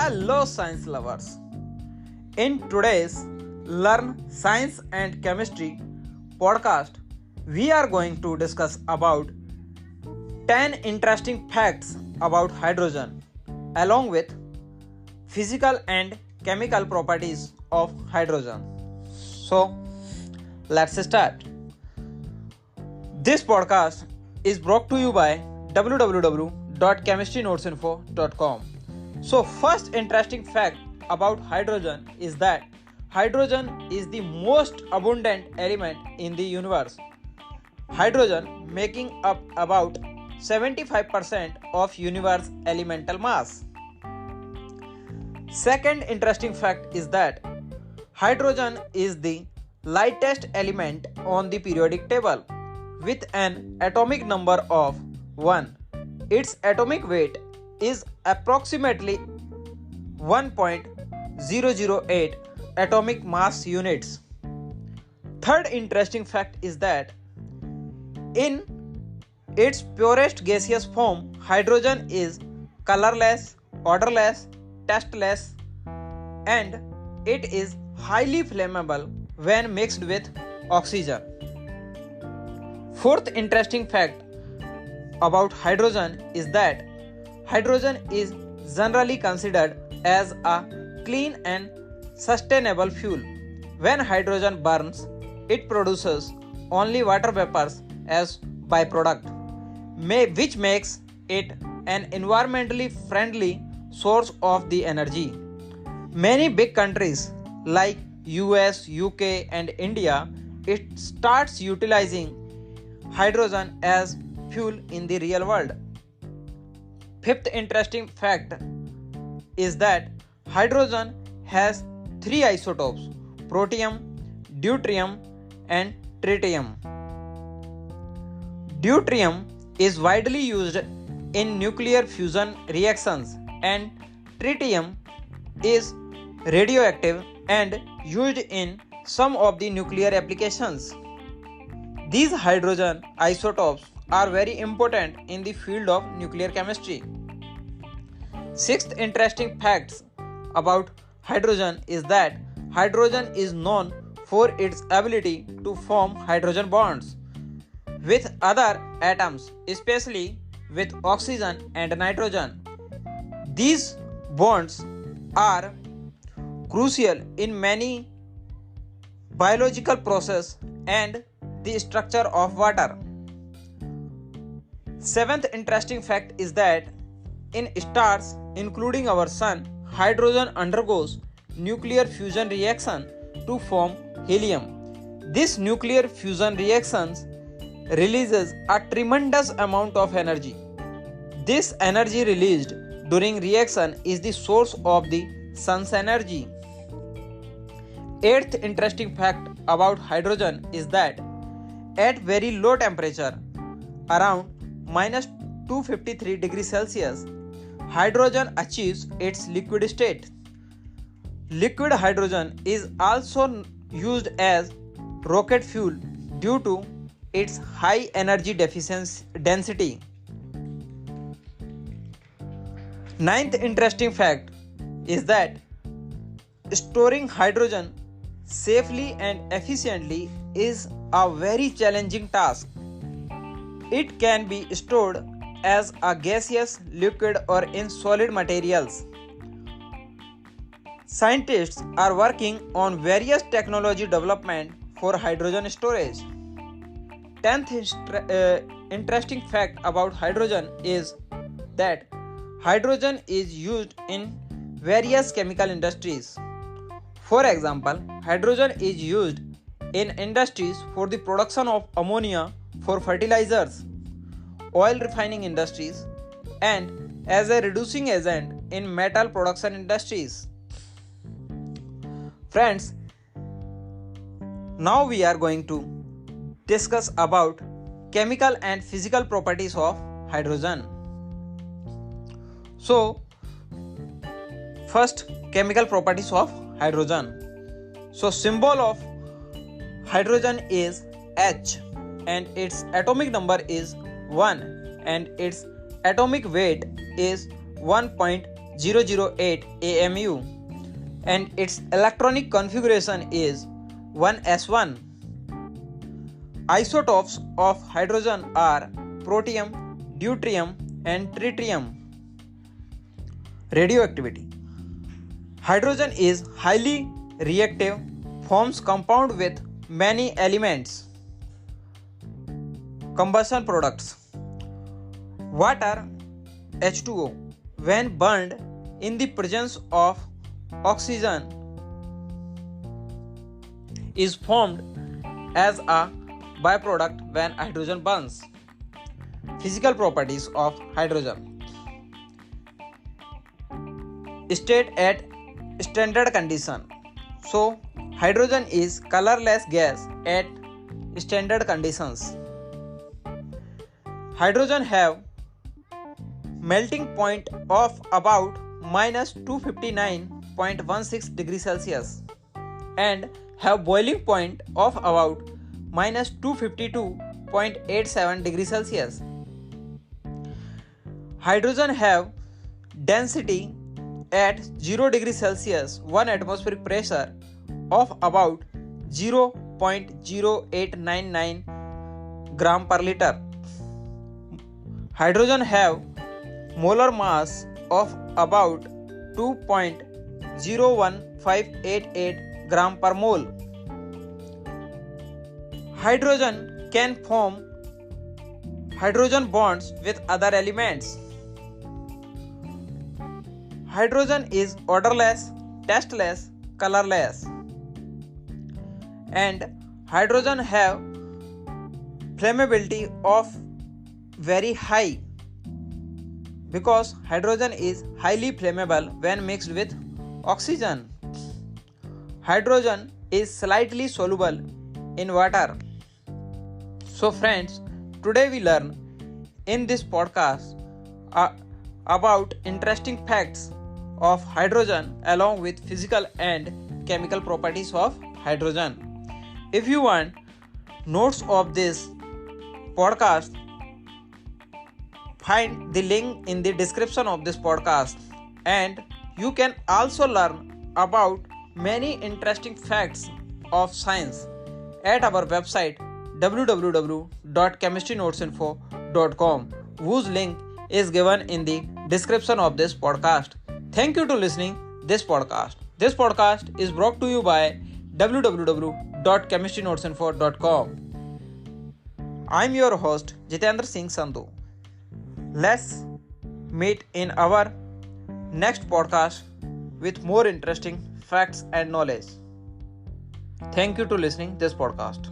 Hello, science lovers. In today's Learn Science and Chemistry podcast, we are going to discuss about 10 interesting facts about hydrogen along with physical and chemical properties of hydrogen. So, let's start. This podcast is brought to you by www.chemistrynotesinfo.com. So, first interesting fact about hydrogen is that hydrogen is the most abundant element in the universe. Hydrogen making up about 75% of universe elemental mass. Second interesting fact is that hydrogen is the lightest element on the periodic table with an atomic number of 1. Its atomic weight is approximately 1.008 atomic mass units. Third interesting fact is that in its purest gaseous form, hydrogen is colorless, odorless, tasteless, and it is highly flammable when mixed with oxygen. Fourth interesting fact about hydrogen is that hydrogen is generally considered as a clean and sustainable fuel. When hydrogen burns, it produces only water vapors as byproduct, which makes it an environmentally friendly source of the energy. Many big countries like US, UK and India it starts utilizing hydrogen as fuel in the real world. Fifth interesting fact is that hydrogen has 3 isotopes: protium, deuterium and tritium. Deuterium is widely used in nuclear fusion reactions and tritium is radioactive and used in some of the nuclear applications. These hydrogen isotopes are very important in the field of nuclear chemistry. Sixth interesting facts about hydrogen is that hydrogen is known for its ability to form hydrogen bonds with other atoms, especially with oxygen and nitrogen. These bonds are crucial in many biological processes and the structure of water. Seventh interesting fact is that in stars, including our sun, hydrogen undergoes nuclear fusion reaction to form helium. This nuclear fusion reactions releases a tremendous amount of energy. This energy released during reaction is the source of the sun's energy. Eighth interesting fact about hydrogen is that at very low temperature, around minus 253 degrees Celsius, hydrogen achieves its liquid state. Liquid hydrogen is also used as rocket fuel due to its high energy density. Ninth interesting fact is that storing hydrogen safely and efficiently is a very challenging task. It can be stored as a gaseous, liquid or in solid materials. Scientists are working on various technology development for hydrogen storage. 10th interesting fact about hydrogen is that hydrogen is used in various chemical industries. For example, hydrogen is used in industries for the production of ammonia for fertilizers, oil refining industries, and as a reducing agent in metal production industries. Friends, now we are going to discuss about chemical and physical properties of hydrogen. So, first, chemical properties of hydrogen. So, symbol of hydrogen is H and its atomic number is 1 and its atomic weight is 1.008 008 AMU and its electronic configuration is 1s1. Isotopes of hydrogen are protium, deuterium and tritium. Radioactivity. Hydrogen is highly reactive, forms compound with many elements. Combustion products. Water H2O, when burned in the presence of oxygen, is formed as a byproduct when hydrogen burns. Physical properties of hydrogen. State at standard condition. So, hydrogen is colorless gas at standard conditions. Hydrogen have melting point of about minus 259.16 degrees Celsius and have boiling point of about minus 252.87 degrees Celsius. Hydrogen have density at 0 degrees Celsius 1 atmospheric pressure of about 0.0899 gram per liter. Hydrogen have molar mass of about 2.01588 gram per mole. Hydrogen can form hydrogen bonds with other elements. Hydrogen is odorless, tasteless, colorless. And hydrogen have flammability of very high because hydrogen is highly flammable when mixed with oxygen. Hydrogen is slightly soluble in water. So friends, today we learn in this podcast about interesting facts of hydrogen along with physical and chemical properties of hydrogen. If you want notes of this podcast, find the link in the description of this podcast, and you can also learn about many interesting facts of science at our website www.chemistrynotesinfo.com, whose link is given in the description of this podcast. Thank you to listening this podcast. This podcast is brought to you by www.chemistrynotesinfo.com. I'm your host Jitendra Singh Sandhu. Let's meet in our next podcast with more interesting facts and knowledge. Thank you to listening this podcast.